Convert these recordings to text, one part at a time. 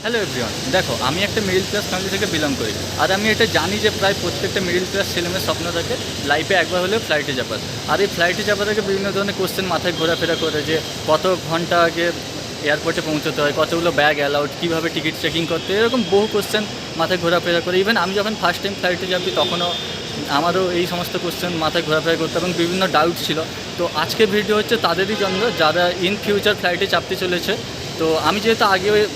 Hello everyone, দেখো আমি একটা মিডল ক্লাস ফ্যামিলি থেকে বিলং করি। আর আমি এটা জানি যে প্রায় প্রত্যেকটা মিডল ক্লাস ছেলেমেয়ের স্বপ্ন থাকে লাইফে একবার হলেও ফ্লাইটে যাবার। আর এই ফ্লাইটে যাবার আগে বিভিন্ন ধরনের কোশ্চেন মাথায় ঘোরাফেরা করে, যে কত ঘন্টা আগে এয়ারপোর্টে পৌঁছতে হয়, কতগুলো ব্যাগ অ্যালাউড, কীভাবে টিকিট চেকিং করতে হয়, এরকম বহু কোশ্চেন মাথায় ঘোরাফেরা করে। ইভেন আমি যখন ফার্স্ট টাইম ফ্লাইটে যাবি তখনও আমারও এই সমস্ত কোশ্চেন মাথায় ঘোরাফেরা করতে এবং বিভিন্ন ডাউট ছিল। তো আজকের ভিডিও হচ্ছে তাদেরই জন্য যারা ইন ফিউচার ফ্লাইটে চাপতে চলেছে। তো আমি যেহেতু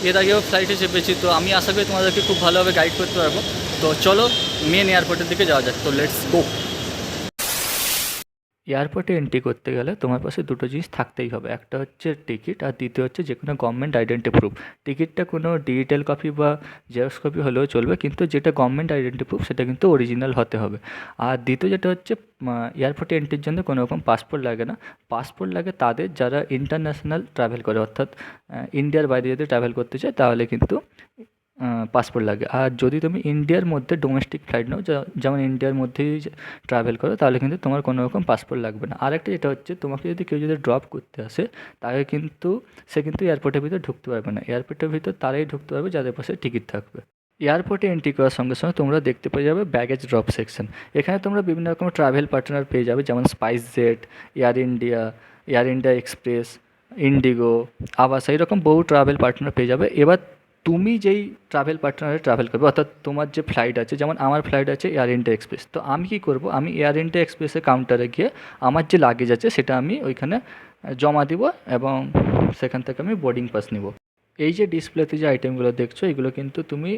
এর আগেও ফ্লাইটে চেপেছি, তো আমি আশা করি তোমাদেরকে খুব ভালোভাবে গাইড করতে পারবো। তো চলো মেন এয়ারপোর্টের দিকে যাওয়া যাক। তো লেটস গো। এয়ারপোর্টে এন্ট্রি করতে গেলে তোমার পাশে দুটো জিনিস থাকতেই হবে, একটা হচ্ছে টিকিট আর দ্বিতীয় হচ্ছে যে কোনো গভর্নমেন্ট আইডেন্টি প্রুফ। টিকিটটা কোনো ডিজিটাল কপি বা জেরক্স কপি হলেও চলবে, কিন্তু যেটা গভর্নমেন্ট আইডেন্টি প্রুফ সেটা কিন্তু অরিজিনাল হতে হবে। আর দ্বিতীয় যেটা হচ্ছে, এয়ারপোর্টে এন্ট্রির জন্য কোনো রকম পাসপোর্ট লাগে না। পাসপোর্ট লাগে তাদের যারা ইন্টারন্যাশনাল ট্রাভেল করে, অর্থাৎ ইন্ডিয়ার বাইরে যদি ট্রাভেল করতে চায় তাহলে কিন্তু পাসপোর্ট লাগে। আর যদি তুমি ইন্ডিয়ার মধ্যে ডোমেস্টিক ফ্লাইট নাও, যেমন ইন্ডিয়ার মধ্যেই ট্রাভেল করো, তাহলে কিন্তু তোমার কোনো রকম পাসপোর্ট লাগবে না। আরেকটা যেটা হচ্ছে, তোমাকে যদি কেউ যদি ড্রপ করতে আসে তাহলে কিন্তু সে কিন্তু এয়ারপোর্টের ভিতর ঢুকতে পারবে না। এয়ারপোর্টের ভিতর তারাই ঢুকতে পারবে যাদের পাশে টিকিট থাকবে। এয়ারপোর্টে এন্ট্রি করার সঙ্গে সঙ্গে তোমরা দেখতে পেয়ে যাবে ব্যাগেজ ড্রপ সেকশন। এখানে তোমরা বিভিন্ন রকম ট্রাভেল পার্টনার পেয়ে যাবে, যেমন স্পাইস জেট, এয়ার ইন্ডিয়া এক্সপ্রেস, ইন্ডিগো, আবাসা, এরকম বহু ট্রাভেল পার্টনার পেয়ে যাবে। এবার তুমি যেই ট্রাভেল পার্টনারে ট্রাভেল করবে, অর্থাৎ তোমার যে ফ্লাইট আছে, যেমন আমার ফ্লাইট আছে এয়ার ইন্ডিয়া এক্সপ্রেস, তো আমি কী করব, আমি এয়ার ইন্ডিয়া এক্সপ্রেসের কাউন্টারে গিয়ে আমার যে লাগেজ আছে সেটা আমি ওইখানে জমা দিব এবং সেখান থেকে আমি বোর্ডিং পাস নিব। এই যে ডিসপ্লেতে যে আইটেমগুলো দেখছো, এগুলো কিন্তু তুমি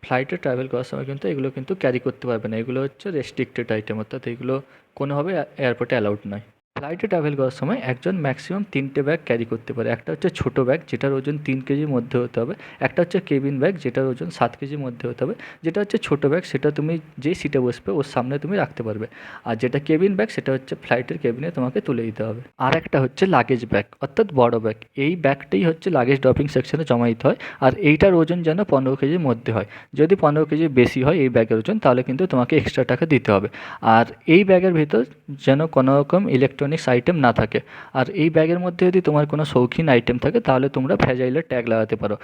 ফ্লাইটে ট্রাভেল করার সময় কিন্তু এগুলো কিন্তু ক্যারি করতে পারবে না। এগুলো হচ্ছে রেস্ট্রিক্টেড আইটেম, অর্থাৎ এগুলো কোনোভাবে এয়ারপোর্টে অ্যালাউড নয়। ফ্লাইটে ট্রাভেল করার সময় একজন ম্যাক্সিমাম 3টে ব্যাগ ক্যারি করতে পারে। একটা হচ্ছে ছোটো ব্যাগ, যেটার ওজন 3 কেজির মধ্যে হতে হবে। একটা হচ্ছে কেবিন ব্যাগ, যেটার ওজন 7 কেজির মধ্যে হতে হবে। যেটা হচ্ছে ছোটো ব্যাগ, সেটা তুমি যেই সিটে বসবে ওর সামনে তুমি রাখতে পারবে। আর যেটা কেবিন ব্যাগ, সেটা হচ্ছে ফ্লাইটের কেবিনে তোমাকে তুলে দিতে হবে। আর একটা হচ্ছে লাগেজ ব্যাগ, অর্থাৎ বড় ব্যাগ। এই ব্যাগটাই হচ্ছে লাগেজ ড্রপিং সেকশনে জমা দিতে হয়। আর এইটার ওজন যেন 15 কেজির মধ্যে হয়। যদি 15 কেজির বেশি হয় এই ব্যাগের ওজন, তাহলে কিন্তু তোমাকে এক্সট্রা টাকা দিতে হবে। আর এই ব্যাগের ভিতর যেন কোনো রকম ইলেকট্রনিক্স আইটেম না থাকে। আর এই ব্যাগের মধ্যে যদি তোমার কোনো শৌখিন আইটেম থাকে তাহলে তোমরা ফ্র্যাজাইলের ট্যাগ লাগাতে পারো।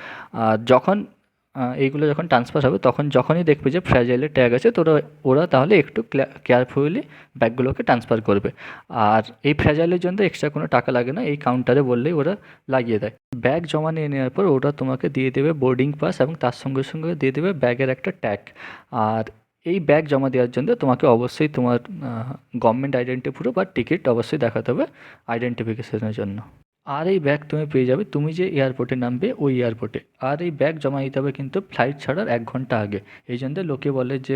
আর যখন এইগুলো যখন ট্রান্সফার হবে, তখন যখনই দেখবে যে ফ্র্যাজাইলের ট্যাগ আছে, তো ওরা তাহলে একটু কেয়ারফুলি ব্যাগগুলোকে ট্রান্সফার করবে। আর এই ফ্র্যাজাইলের জন্য এক্সট্রা কোনো টাকা লাগে না, এই কাউন্টারে বললেই ওরা লাগিয়ে দেয়। ব্যাগ জমা নিয়ে নেওয়ার পর ওরা তোমাকে দিয়ে দেবে বোর্ডিং পাস এবং তার সঙ্গে সঙ্গে দিয়ে দেবে ব্যাগের একটা ট্যাগ। আর এই ব্যাগ জমা দেওয়ার জন্য তোমাকে অবশ্যই তোমার গভর্নমেন্ট আইডেন্টি প্রুফ আর টিকিট অবশ্যই দেখাতে হবে আইডেন্টিফিকেশনের জন্য। আর এই ব্যাগ তুমি পেয়ে যাবে তুমি যে এয়ারপোর্টে নামবে ওই এয়ারপোর্টে। আর এই ব্যাগ জমা দিতে হবে কিন্তু ফ্লাইট ছাড়ার 1 ঘন্টা আগে। এই জন্য লোকে বলে যে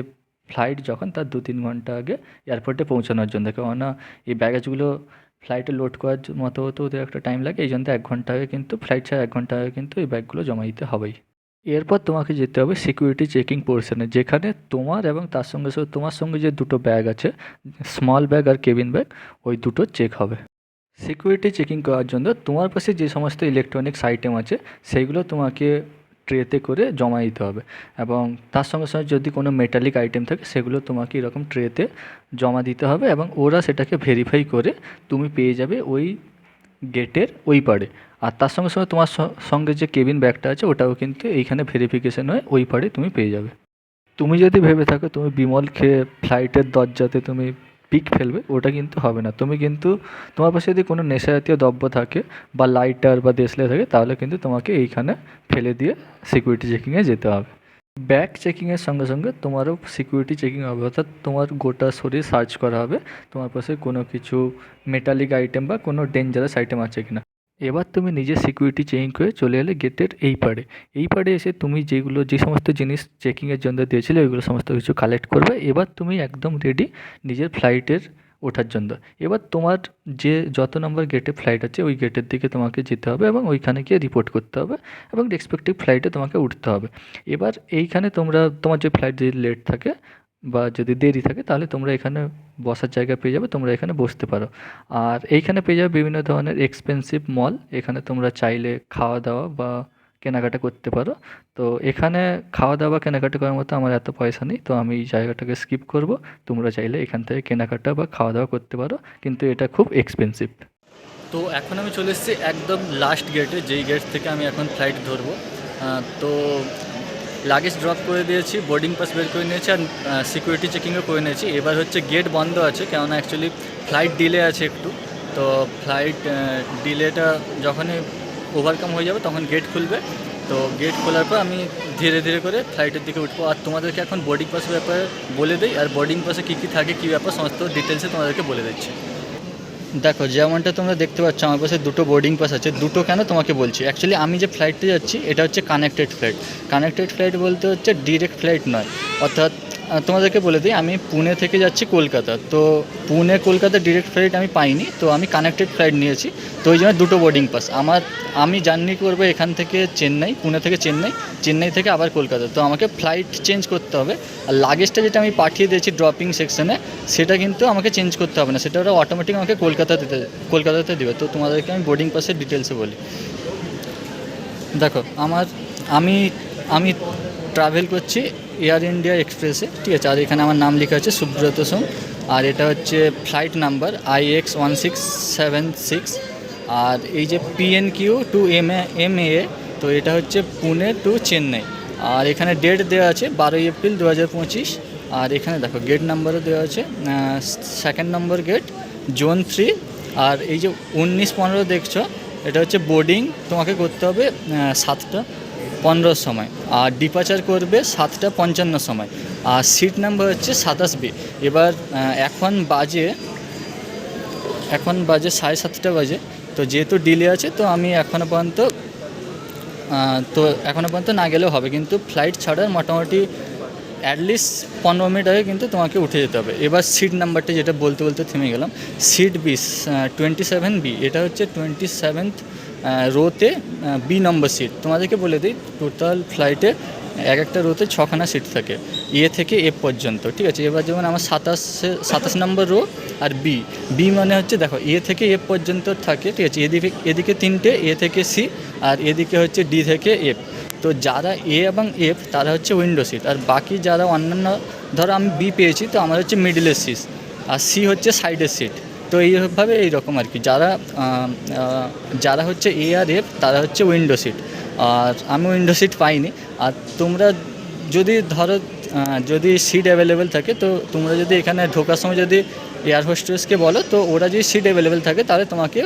ফ্লাইট যখন তার 2-3 ঘন্টা আগে এয়ারপোর্টে পৌঁছানোর জন্য, কেননা এই ব্যাগেজগুলো ফ্লাইটে লোড করার মতো হতে ওদের একটা টাইম লাগে। এই জন্য 1 ঘন্টা আগে কিন্তু, ফ্লাইট ছাড়া 1 ঘন্টা আগে কিন্তু এই ব্যাগগুলো জমা দিতে হবেই। এরপর তোমাকে যেতে হবে সিকিউরিটি চেকিং পোর্শনে, যেখানে তোমার এবং তার সঙ্গে সঙ্গে তোমার সঙ্গে যে দুটো ব্যাগ আছে, স্মল ব্যাগ আর কেবিন ব্যাগ, ওই দুটো চেক হবে। সিকিউরিটি চেকিং করার জন্য তোমার পাশে যে সমস্ত ইলেকট্রনিক্স আইটেম আছে সেইগুলো তোমাকে ট্রেতে করে জমা দিতে হবে। এবং তার সঙ্গে সঙ্গে যদি কোনো মেটালিক আইটেম থাকে সেগুলো তোমাকে এরকম ট্রেতে জমা দিতে হবে এবং ওরা সেটাকে ভেরিফাই করে তুমি পেয়ে যাবে ওই গেটের ওই পারে। আর তার সঙ্গে সঙ্গে তোমার সঙ্গে যে কেবিন ব্যাগটা আছে ওটাও কিন্তু এইখানে ভেরিফিকেশন হয়ে ওই পারে তুমি পেয়ে যাবে। তুমি যদি ভেবে থাকো তুমি বিমল খেয়ে ফ্লাইটের দরজাতে তুমি পিক ফেলবে, ওটা কিন্তু হবে না। তুমি কিন্তু তোমার পাশে যদি কোনো নেশা জাতীয় দ্রব্য থাকে বা লাইটার বা দেশলাই থাকে, তাহলে কিন্তু তোমাকে এইখানে ফেলে দিয়ে সিকিউরিটি চেকিংয়ে যেতে হবে। ব্যাগ চেকিংয়ের সঙ্গে সঙ্গে তোমারও সিকিউরিটি চেকিং হবে, অর্থাৎ তোমার গোটা শরীর সার্চ করা হবে তোমার পাশে কোনো কিছু মেটালিক আইটেম বা কোনো ডেঞ্জারাস আইটেম আছে কিনা। এবার তুমি নিজে সিকিউরিটি চেকিং করে চলে এলে গেটের এই পারে এসে তুমি যে সমস্ত জিনিস চেকিংয়ের জন্য দিয়েছিলে ওইগুলো সমস্ত কিছু কালেক্ট করবে। এবার তুমি একদম রেডি নিজের ফ্লাইটের ওঠার জন্য। এবার তোমার যে যত নম্বর গেটে ফ্লাইট আছে ওই গেটের দিকে তোমাকে যেতে হবে এবং ওইখানে গিয়ে রিপোর্ট করতে হবে এবং রেসপেক্টিভ ফ্লাইটে তোমাকে উঠতে হবে। এবার এইখানে তোমার যে ফ্লাইট যদি লেট থাকে বা যদি দেরি থাকে, তাহলে তোমরা এখানে বসার জায়গা পেয়ে যাবে, তোমরা এখানে বসতে পারো। আর এইখানে পেয়ে যাবে বিভিন্ন ধরনের এক্সপেন্সিভ মল, এখানে তোমরা চাইলে খাওয়া দাওয়া বা কেনাকাটা করতে পারো। তো এখানে খাওয়া দাওয়া কেনাকাটা করার মতো আমার এত পয়সা নেই, তো আমি এই জায়গাটাকে স্কিপ করব। তোমরা চাইলে এখান থেকে কেনাকাটা বা খাওয়া দাওয়া করতে পারো, কিন্তু এটা খুব এক্সপেন্সিভ। তো এখন আমি চলে এসেছি একদম লাস্ট গেটে, যেই গেট থেকে আমি এখন ফ্লাইট ধরবো। তো লাগেজ ড্রপ করে দিয়েছি, বোর্ডিং পাস বের করে নিয়েছি, আর সিকিউরিটি চেকিংও করে নিয়েছি। এবার হচ্ছে গেট বন্ধ আছে, কেননা অ্যাকচুয়ালি ফ্লাইট ডিলে আছে একটু। তো ফ্লাইট ডিলেটা যখনই ওভারকাম হয়ে যাবে তখন গেট খুলবে। তো গেট খোলার পর আমি ধীরে ধীরে করে ফ্লাইটের দিকে উঠবো। আর তোমাদেরকে এখন বোর্ডিং পাসের ব্যাপারে বলে দিই, আর বোর্ডিং পাসে কী কী থাকে, কী ব্যাপার, সমস্ত ডিটেলসে তোমাদেরকে বলে দিচ্ছি। দেখো, যেমনটা তোমরা দেখতে পাচ্ছ আমার পাশে দুটো বোর্ডিং পাস আছে। দুটো কেন তোমাকে বলছি, অ্যাকচুয়ালি আমি যে ফ্লাইটে যাচ্ছি এটা হচ্ছে কানেক্টেড ফ্লাইট। কানেক্টেড ফ্লাইট বলতে হচ্ছে ডিরেক্ট ফ্লাইট নয়। অর্থাৎ তোমাদেরকে বলে দিই, আমি পুনে থেকে যাচ্ছি কলকাতা। তো পুনে কলকাতা ডিরেক্ট ফ্লাইট আমি পাইনি, তো আমি কানেক্টেড ফ্লাইট নিয়েছি। তো ওই জন্য দুটো বোর্ডিং পাস আমি জার্নি করবো এখান থেকে চেন্নাই, পুনে থেকে চেন্নাই, চেন্নাই থেকে আবার কলকাতা। তো আমাকে ফ্লাইট চেঞ্জ করতে হবে। আর লাগেজটা যেটা আমি পাঠিয়ে দিয়েছি ড্রপিং সেকশনে, সেটা কিন্তু আমাকে চেঞ্জ করতে হবে না, সেটা ওরা অটোমেটিক আমাকে কলকাতাতে দেবে। তো তোমাদেরকে আমি বোর্ডিং পাসের ডিটেলসে বলি। দেখো, আমি আমি ট্রাভেল করছি এয়ার ইন্ডিয়া এক্সপ্রেসে, ঠিক আছে। আর এখানে আমার নাম লেখা আছে সুব্রত সোম, আর এটা হচ্ছে ফ্লাইট নাম্বার IX1676। আর এই যে PNQ টু MA, তো এটা হচ্ছে পুনে টু চেন্নাই। আর এখানে ডেট দেওয়া আছে 12 এপ্রিল 2025। আর এখানে দেখো গেট নাম্বারও দেওয়া আছে, 2nd নম্বর গেট, জোন 3। আর এই যে 19-15 দেখছো, এটা হচ্ছে বোর্ডিং তোমাকে করতে হবে 7:15 সময়, আর ডিপাচার করবে 7:55 সময়। আর সিট নাম্বার হচ্ছে 27B। এবার এখন বাজে 7:30 বাজে। তো যেহেতু ডিলে আছে, তো আমি এখনও পর্যন্ত না গেলেও হবে, কিন্তু ফ্লাইট ছাড়ার মোটামুটি অ্যাটলিস্ট 15 মিনিট আগে কিন্তু তোমাকে উঠে যেতে হবে। এবার সিট নাম্বারটা যেটা বলতে বলতে থেমে গেলাম, সিট 27B, এটা হচ্ছে 27th রোতে বি নম্বর সিট। তোমাদেরকে বলে দিই, টোটাল ফ্লাইটে এক একটা রোতে 6খানা সিট থাকে, এ থেকে এফ পর্যন্ত, ঠিক আছে। এবার যেমন আমার 27 নম্বর রো, আর বি মানে হচ্ছে, দেখো, এ থেকে এফ পর্যন্ত থাকে, ঠিক আছে। এদিকে 3টে, এ থেকে সি, আর এদিকে হচ্ছে ডি থেকে এফ। তো যারা এ এবং এফ তারা হচ্ছে উইন্ডো সিট, আর বাকি যারা অন্যান্য, ধরো আমি বি পেয়েছি, তো আমার হচ্ছে মিডলের সিট, আর সি হচ্ছে সাইডের সিট। তো এইভাবে এইরকম আর কি, যারা হচ্ছে এ আর এফ তারা হচ্ছে উইন্ডো সিট, আর আমি উইন্ডো সিট পাইনি। আর তোমরা যদি সিট অ্যাভেলেবেল থাকে, তো তোমরা যদি এখানে ঢোকার সময় যদি এয়ার হোস্টেসকে বলো, তো ওরা যদি সিট অ্যাভেলেবেল থাকে তাহলে তোমাকে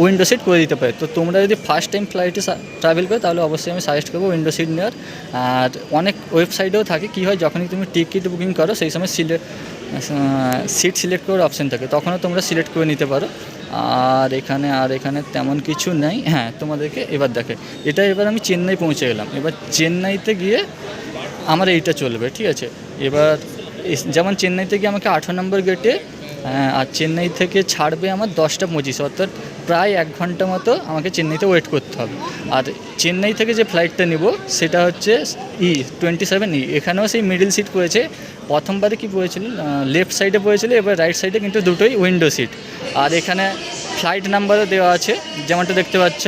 উইন্ডো সিট করে দিতে পারে। তো তোমরা যদি ফার্স্ট টাইম ফ্লাইটে ট্রাভেল করো, তাহলে অবশ্যই আমি সাজেস্ট করবো উইন্ডো সিট নেওয়ার। আর অনেক ওয়েবসাইটেও থাকে, কী হয়, যখনই তুমি টিকিট বুকিং করো সেই সময় সিট সিলেক্ট করার অপশান থাকে, তখনও তোমরা সিলেক্ট করে নিতে পারো। আর এখানে তেমন কিছু নেই। হ্যাঁ, তোমাদেরকে এবার এবার আমি চেন্নাই পৌঁছে গেলাম। এবার চেন্নাইতে গিয়ে আমার এইটা চলবে, ঠিক আছে। এবার যেমন চেন্নাইতে গিয়ে আমাকে 18 নম্বর গেটে, আর চেন্নাই থেকে ছাড়বে আমার 10:25, অর্থাৎ প্রায় 1 ঘন্টা মতো আমাকে চেন্নাইতে ওয়েট করতে হবে। আর চেন্নাই থেকে যে ফ্লাইটটা নিব সেটা হচ্ছে E27E। এখানেও সেই মিডল সিট পড়েছে। প্রথমবারে কি পড়েছিল, লেফট সাইডে পড়েছিল, এবার রাইট সাইডে কিন্তু দুটোই উইন্ডো সিট। আর এখানে ফ্লাইট নাম্বারও দেওয়া আছে, যেমনটা দেখতে পাচ্ছ,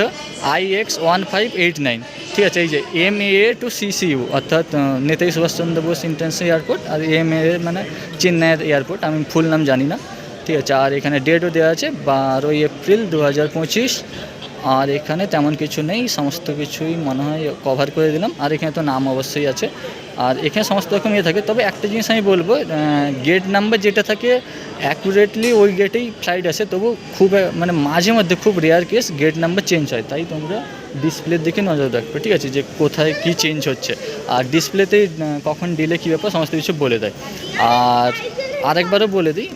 IX1589, ঠিক আছে। এই যে MAA টু CCU, অর্থাৎ নেতাজি সুভাষচন্দ্র বোস ইন্টারন্যাশনাল এয়ারপোর্ট, আর MAA মানে চেন্নাইয়ের এয়ারপোর্ট, আমি ফুল নাম জানি না, ঠিক আছে। আর এখানে ডেটও দেওয়া আছে 12 এপ্রিল 2025। আর এখানে তেমন কিছু নেই, সমস্ত কিছুই মনে হয় কভার করে দিলাম। আর এখানে তো নাম অবশ্যই আছে, আর এখানে সমস্ত রকম থাকে। তবে একটা জিনিস আমি বলবো, গেট নাম্বার যেটা থাকে অ্যাকুরেটলি ওই গেটেই ফ্লাইট আসে, তবু খুব মানে মাঝে মধ্যে খুব rare case gate number change হয়, তাই তোমরা ডিসপ্লের দিকে নজর রাখবে, ঠিক আছে, যে কোথায় কী চেঞ্জ হচ্ছে। আর ডিসপ্লেতেই কখন ডিলে কী ব্যাপার সমস্ত কিছু বলে দেয়। আর আরেকবারও বলে দিই,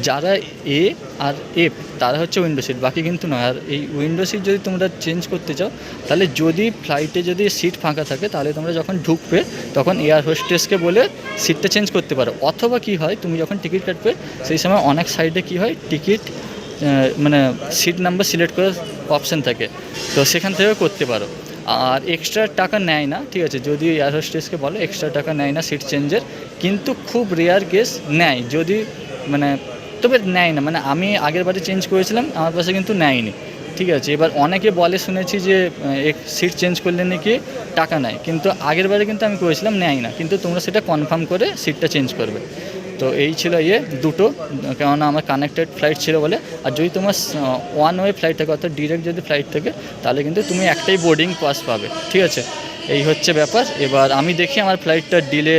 যারা এ আর এফ তারা হচ্ছে উইন্ডো সিট, বাকি কিন্তু নয়। আর এই উইন্ডো সিট যদি তোমরা চেঞ্জ করতে চাও, তাহলে যদি ফ্লাইটে যদি সিট ফাঁকা থাকে, তাহলে তোমরা যখন ঢুকবে তখন এয়ার হোস্টেসকে বলে সিটটা চেঞ্জ করতে পারো। অথবা কি হয়, তুমি যখন টিকিট কাটবে সেই সময় অনেক সাইডে কি হয়, টিকিট মানে সিট নাম্বার সিলেক্ট করার অপশান থাকে, তো সেখান থেকেও করতে পারো। আর এক্সট্রা টাকা নেয় না, ঠিক আছে, যদি এয়ার হোস্টেসকে বলো এক্সট্রা টাকা নেয় না সিট চেঞ্জের, কিন্তু খুব রেয়ার কেস নেয়, যদি তবে নেয় না, মানে আমি আগের বারে চেঞ্জ করেছিলাম, আমার পাশে কিন্তু নেয়নি, ঠিক আছে। এবার অনেকে বলে শুনেছি যে সিট চেঞ্জ করলে নাকি টাকা নেয়, কিন্তু আগের বারে কিন্তু আমি করেছিলাম নেয় না, কিন্তু তোমরা সেটা কনফার্ম করে সিটটা চেঞ্জ করবে। তো এই ছিল দুটো, কেননা আমার কানেক্টেড ফ্লাইট ছিল বলে। আর যদি তোমার ওয়ান ওয়ে ফ্লাইট থাকে অর্থাৎ ডিরেক্ট যদি ফ্লাইট থাকে তাহলে কিন্তু তুমি একটাই বোর্ডিং পাস পাবে, ঠিক আছে। এই হচ্ছে ব্যাপার। এবার আমি দেখি আমার ফ্লাইটটা ডিলে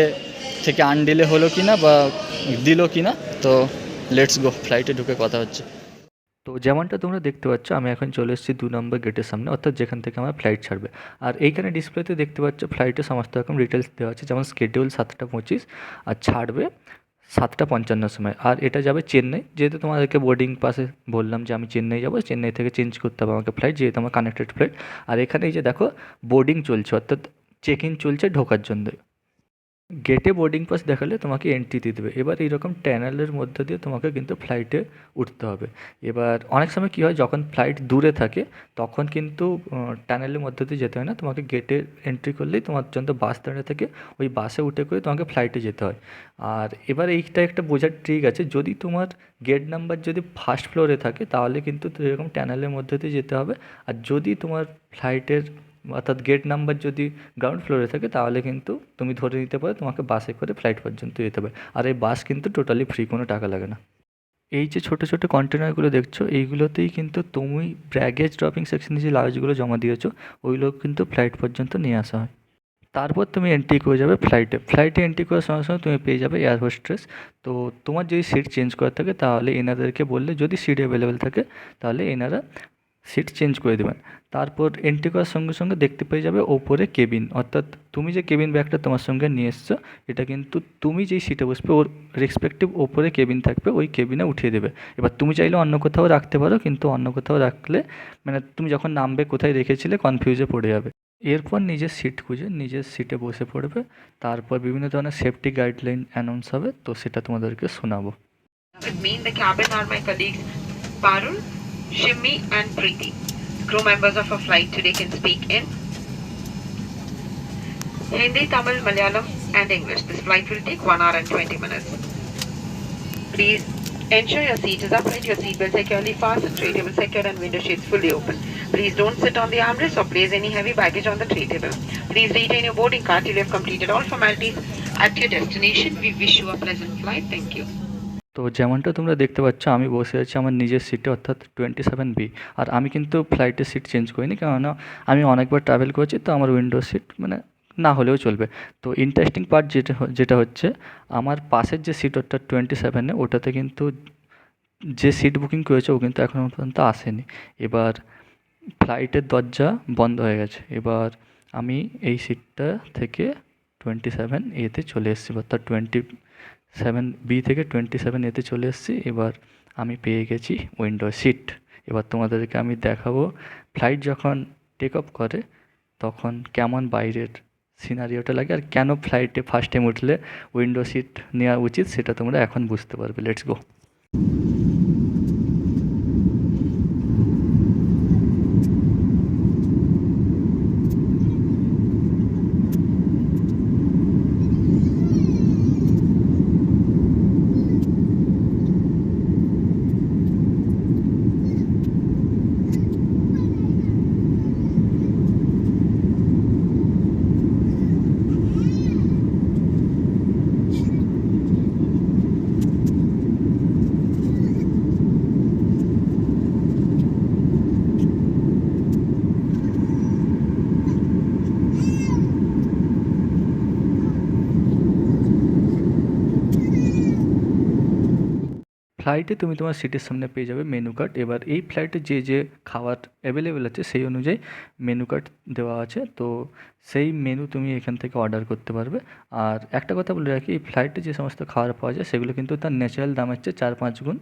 থেকে আনডিলে হলো কি না বা দিল কি না। তো লেটস গো, ফ্লাইটে ঢুকে কথা হচ্ছে। তো যেমনটা তোমরা দেখতে পাচ্ছ আমি এখন চলে এসেছি 2 নম্বর গেটের সামনে, অর্থাৎ যেখান থেকে আমার ফ্লাইট ছাড়বে। আর এইখানে ডিসপ্লেতে দেখতে পাচ্ছ ফ্লাইটের সমস্ত রকম ডিটেলস দেওয়া আছে, যেমন স্কেডিউল 7:25 আর ছাড়বে 7:55 সময়। আর এটা যাবে চেন্নাই, যেহেতু তোমাদেরকে বোর্ডিং পাসে বললাম যে আমি চেন্নাই যাবো, চেন্নাই থেকে চেঞ্জ করতে হবে আমাকে ফ্লাইট, যেহেতু আমার কানেক্টেড ফ্লাইট। আর এখানে এই যে দেখো বোর্ডিং চলছে, অর্থাৎ চেক ইন চলছে ঢোকার জন্য। গেটে বোর্ডিং পাস দেখালে তোমাকে এন্ট্রি দিয়ে দেবে। এবার এইরকম টানেলের মধ্যে দিয়ে তোমাকে কিন্তু ফ্লাইটে উঠতে হবে। এবার অনেক সময় কী হয়, যখন ফ্লাইট দূরে থাকে তখন কিন্তু টানেলের মধ্যে দিয়ে যেতে হয় না, তোমাকে গেটে এন্ট্রি করলেই তোমার জন্য বাস দাঁড়িয়ে থাকে, ওই বাসে উঠে করে তোমাকে ফ্লাইটে যেতে হয়। আর এবার এইটা একটা বোঝার ট্রিক আছে, যদি তোমার গেট নাম্বার যদি ফার্স্ট ফ্লোরে থাকে তাহলে কিন্তু এরকম টানেলের মধ্যে দিয়ে যেতে হবে। আর যদি তোমার ফ্লাইটের অর্থাৎ গেট নাম্বার যদি গ্রাউন্ড ফ্লোরে থাকে তাহলে কিন্তু তুমি ধরে নিতে পারো তোমাকে বাসে করে ফ্লাইট পর্যন্ত যেতে হবে। আর এই বাস কিন্তু টোটালি ফ্রি, কোনো টাকা লাগে না। এই যে ছোটো ছোটো কন্টেনারগুলো দেখছো এইগুলোতেই কিন্তু তুমি ব্যাগেজ ড্রপিং সেকশনে যে লাগেজগুলো জমা দিয়েছো ওইগুলো কিন্তু ফ্লাইট পর্যন্ত নিয়ে আসা হয়। তারপর তুমি এন্ট্রি করে যাবে ফ্লাইটে এন্ট্রি করার সঙ্গে সঙ্গে তুমি পেয়ে যাবে এয়ার হোস্টেস। তো তোমার যদি সিট চেঞ্জ করার থাকে তাহলে এনাদেরকে বললে, যদি সিট অ্যাভেলেবেল থাকে তাহলে এনারা সিট চেঞ্জ করে দেবেন। তারপর এন্ট্রি করার সঙ্গে সঙ্গে দেখতে পেয়ে যাবে ওপরে কেবিন, অর্থাৎ তুমি যে কেবিন ব্যাগটা তোমার সঙ্গে নিয়ে এসছো এটা কিন্তু তুমি যেই সিটে বসবে ওর রেসপেক্টিভ ওপরে কেবিন থাকবে, ওই কেবিনে উঠিয়ে দেবে। এবার তুমি চাইলে অন্য কোথাও রাখতে পারো, কিন্তু অন্য কোথাও রাখলে মানে তুমি যখন নামবে কোথায় রেখেছিলে কনফিউজে পড়ে যাবে। এরপর নিজের সিট খুঁজে নিজের সিটে বসে পড়বে। তারপর বিভিন্ন ধরনের সেফটি গাইডলাইন অ্যানাউন্স হবে, তো সেটা তোমাদেরকে শোনাবো। With me in the cabin are my colleagues Parul, Shimmi and Preeti. Crew members of our flight today can speak in Hindi, Tamil, Malayalam and English. This flight will take 1 hour and 20 minutes. Please ensure your seat is upright, your seat belt securely fastened, tray table secure and window shades fully open. Please don't sit on the armrest or place any heavy baggage on the tray table. Please retain your boarding card till you have completed all formalities at your destination. We wish you a pleasant flight. Thank you. তো যেমনটা তোমরা দেখতে পাচ্ছ আমি বসে আছি আমার নিজের সিটে, অর্থাৎ 27B। আর আমি কিন্তু ফ্লাইটের সিট চেঞ্জ করিনি, কেননা আমি অনেকবার ট্রাভেল করেছি, তো আমার উইন্ডো সিট মানে না হলেও চলবে। তো ইন্টারেস্টিং পার্ট যেটা হচ্ছে আমার পাশের যে সিট অর্থাৎ 27-এ ওটাতে কিন্তু যে সিট বুকিং করেছে ও কিন্তু এখনও পর্যন্ত আসেনি। এবার ফ্লাইটের দরজা বন্ধ হয়ে গেছে। এবার আমি এই সিটটা থেকে 27A-তে চলে এসেছি, অর্থাৎ 27B থেকে 27A-তে চলে এসেছি। এবার আমি পেয়ে গেছি উইন্ডো সিট। এবার তোমাদেরকে আমি দেখাবো ফ্লাইট যখন টেক অফ করে তখন কেমন বাইরের সিনারিওটা লাগে, আর কেন ফ্লাইটে ফার্স্ট টাইম উঠলে উইন্ডো সিট নেওয়া উচিত সেটা তোমরা এখন বুঝতে পারবে। Let's go. ফ্লাইটে তুমি তোমার সিটের সামনে পেয়ে যাবে মেনু কার্ড। এবার এই ফ্লাইটে যে যে খাবার অ্যাভেলেবেল আছে সেই অনুযায়ী মেনু কার্ড দেওয়া আছে, তো সেই মেনু তুমি এখান থেকে অর্ডার করতে পারবে। আর একটা কথা বলে রাখি, এই ফ্লাইটে যে সমস্ত খাবার পাওয়া যায় সেগুলো কিন্তু তার ন্যাচারাল দামের চেয়ে 4-5 গুণ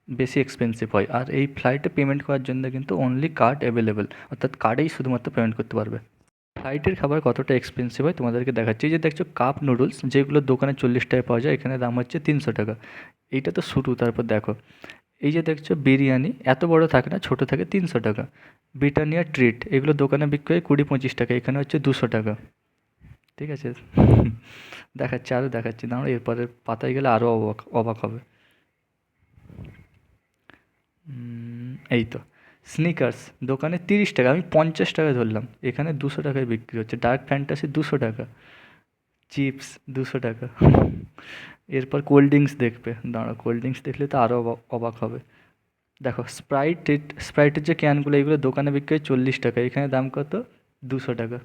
বেশি এক্সপেন্সিভ হয়। আর এই ফ্লাইটে পেমেন্ট করার জন্য কিন্তু অনলি কার্ড অ্যাভেলেবেল, অর্থাৎ কার্ডেই শুধুমাত্র পেমেন্ট করতে পারবে। ফ্লাইটের খাবার কতটা এক্সপেন্সিভ হয় তোমাদেরকে দেখাচ্ছি। এই যে দেখছো কাপ নুডলস, যেগুলো দোকানে 40 টাকায় পাওয়া যায় এখানে দাম হচ্ছে 300 টাকা। এইটা তো শুরু, তারপর দেখো এই যে দেখছো বিরিয়ানি এত বড় থাকে না, ছোট থাকে, 300 টাকা। ব্রিটানিয়া ট্রিট এগুলো দোকানে বিক্রি হয় 20-25 টাকা, এখানে হচ্ছে 200 টাকা। ঠিক আছে দেখাচ্ছি, আরও দেখাচ্ছি, দাঁড়াও এরপরের পাতায় গেলে আরও অবাক অবাক হবে। এই তো স্নিকার্স দোকানে 30 টাকা, আমি 50 টাকা ধরলাম, এখানে 200 টাকায় বিক্রি হচ্ছে। ডার্ক ফ্যান্টাসি 200 টাকা। চিপস 200 টাকা। এরপর কোল্ড ড্রিঙ্কস দেখবে, দাঁড়াও কোল্ড ড্রিঙ্কস দেখলে তো আরও অবাক হবে। দেখো স্প্রাইটের যে ক্যানগুলো এগুলো দোকানে বিক্রি হয় 40 টাকা, এখানে দাম কত? 200 টাকা।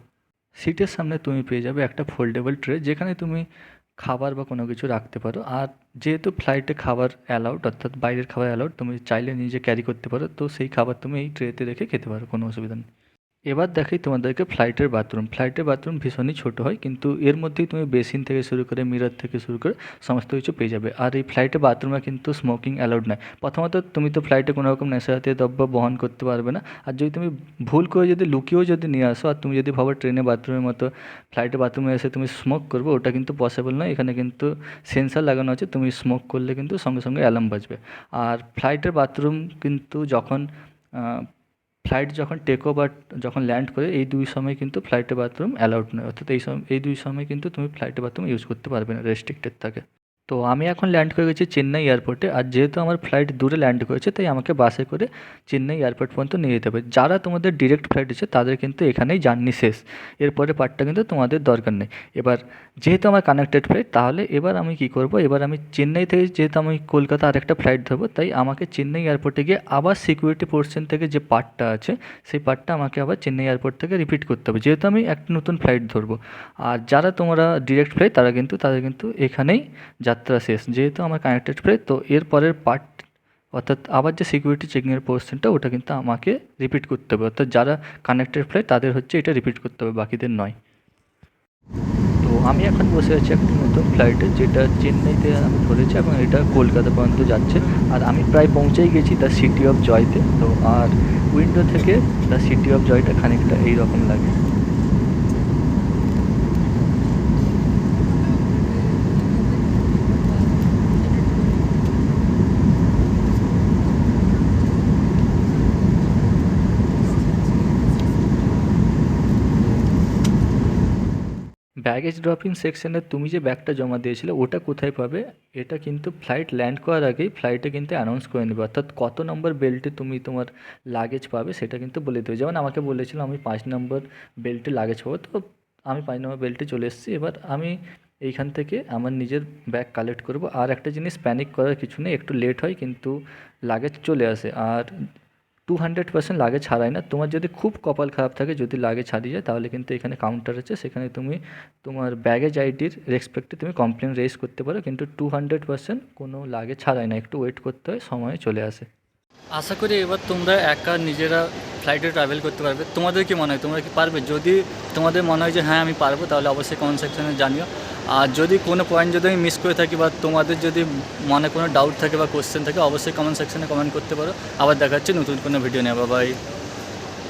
সিটের সামনে তুমি পেয়ে যাবে একটা ফোল্ডেবল ট্রে, যেখানে তুমি খাবার বা কোনো কিছু রাখতে পারো। আর যেহেতু ফ্লাইটে খাবার অ্যালাউড, অর্থাৎ বাইরের খাবার অ্যালাউড, তুমি চাইলে নিজে ক্যারি করতে পারো, তো সেই খাবার তুমি এই ট্রেতে রেখে খেতে পারো, কোনো অসুবিধা নেই। এবার দেখাই তোমাদেরকে ফ্লাইটের বাথরুম ভীষণই ছোট হয়, কিন্তু এর মধ্যেই তুমি বেসিন থেকে শুরু করে মিরর থেকে শুরু করে সমস্ত কিছু পেয়ে যাবে। আর এই ফ্লাইটে বাথরুমে কিন্তু স্মোকিং অ্যালাউড নয়। প্রথমত তুমি তো ফ্লাইটে কোনো রকম নেশাজাতীয় দ্রব্য বহন করতে পারবে না। আর যদি তুমি ভুল করে যদি লুকিয়েও যদি নিয়ে আসো, আর তুমি যদি ভাবো ট্রেনে বাথরুমের মতো ফ্লাইটে বাথরুমে এসে তুমি স্মোক করবে, ওটা কিন্তু পসিবল নয়। এখানে কিন্তু সেন্সার লাগানো আছে, তুমি স্মোক করলে কিন্তু সঙ্গে সঙ্গে অ্যালার্ম বাজবে। আর ফ্লাইটের বাথরুম কিন্তু ফ্লাইট যখন যখন ল্যান্ড করে এই দুই সময় কিন্তু ফ্লাইটে বাথরুম অ্যালাউড নয়, অর্থাৎ এই দুই সময় কিন্তু তুমি ফ্লাইটে বাথরুম ইউজ করতে পারবে না, রেস্ট্রিক্টেড থাকে। তো আমি এখন ল্যান্ড করে গেছি চেন্নাই এয়ারপোর্টে। আর যেহেতু আমার ফ্লাইট দূরে ল্যান্ড করেছে, তাই আমাকে বাসে করে চেন্নাই এয়ারপোর্ট পর্যন্ত নিয়ে যেতে হবে। যারা তোমাদের ডিরেক্ট ফ্লাইট আছে তাদের কিন্তু এখানেই জার্নি শেষ, এরপরে পার্টটা কিন্তু তোমাদের দরকার নেই। এবার যেহেতু আমার কানেক্টেড ফ্লাইট, তাহলে এবার আমি কী করব, এবার আমি চেন্নাই থেকে যেহেতু আমি কলকাতা আরেকটা ফ্লাইট ধরবো, তাই আমাকে চেন্নাই এয়ারপোর্টে গিয়ে আবার সিকিউরিটি পোর্শন থেকে যে পার্টটা আছে সেই পার্টটা আমাকে আবার চেন্নাই এয়ারপোর্ট থেকে রিপিট করতে হবে, যেহেতু আমি একটা নতুন ফ্লাইট ধরবো। আর যারা তোমরা ডিরেক্ট ফ্লাইট তাদের কিন্তু এখানেই যাত্রা শেষ, যেহেতু আমার কানেক্টেড ফ্লাইট। তো এর পরের পার্ট, অর্থাৎ আবার যে সিকিউরিটি চেকিংয়ের পোর্শনটা, ওটা কিন্তু আমাকে রিপিট করতে হবে। অর্থাৎ যারা কানেক্টেড ফ্লাইট তাদের হচ্ছে এটা রিপিট করতে হবে, বাকিদের নয়। তো আমি এখন বসে আছি একটা নতুন ফ্লাইটে, যেটা চেন্নাইতে আমি ধরেছি এবং এটা কলকাতা পর্যন্ত যাচ্ছে। আর আমি প্রায় পৌঁছেই গেছি দ্য সিটি অফ জয়তে। তো আর উইন্ডো থেকে দ্য সিটি অফ জয়টা খানিকটা এইরকম লাগে। ব্যাগেজ ড্রপিং সেকশনে তুমি যে ব্যাগটা জমা দিয়েছিলে ওটা কোথায় পাবে, এটা কিন্তু ফ্লাইট ল্যান্ড করার আগেই ফ্লাইটে কিন্তু অ্যানাউন্স করে নেবে। অর্থাৎ কত নম্বর বেল্টে তুমি তোমার লাগেজ পাবে সেটা কিন্তু বলে দেবে। যেমন আমাকে বলেছিল আমি 5 নম্বর বেল্টে লাগেজ পাবো, তো আমি 5 নম্বর বেল্টে চলে এসেছি। এবার আমি এইখান থেকে আমার নিজের ব্যাগ কালেক্ট করব। আর একটা জিনিস প্যানিক করার কিছু নেই, একটু লেট হয় কিন্তু লাগেজ চলে আসে। আর 200% লাগেজ হারায় না। তোমার যদি খুব কপাল খারাপ থাকে, যদি লাগেজ হারিয়ে যায়, তাহলে কিন্তু এখানে কাউন্টার আছে, সেখানে তুমি তোমার ব্যাগেজ আইডির রেসপেক্টে তুমি কমপ্লেন রেজ করতে পারো। কিন্তু 200% কোনো লাগেজ হারায় না, একটু ওয়েট করতে হয়, সময়ে চলে আসে। আশা করি এবার তোমরা একা নিজেরা ফ্লাইটে ট্রাভেল করতে পারবে। তোমাদের কি মনে হয়, তোমরা কি পারবে? যদি তোমাদের মনে হয় যে হ্যাঁ আমি পারবো, তাহলে অবশ্যই কমেন্ট সেকশনে জানিও। আর যদি কোনো পয়েন্ট যদি আমি মিস করে থাকি, বা তোমাদের যদি মনে কোনো ডাউট থাকে বা কোশ্চেন থাকে, অবশ্যই কমেন্ট সেকশনে কমেন্ট করতে পারো। আবার দেখা হচ্ছে নতুন কোনো ভিডিও নিয়ে। বাই।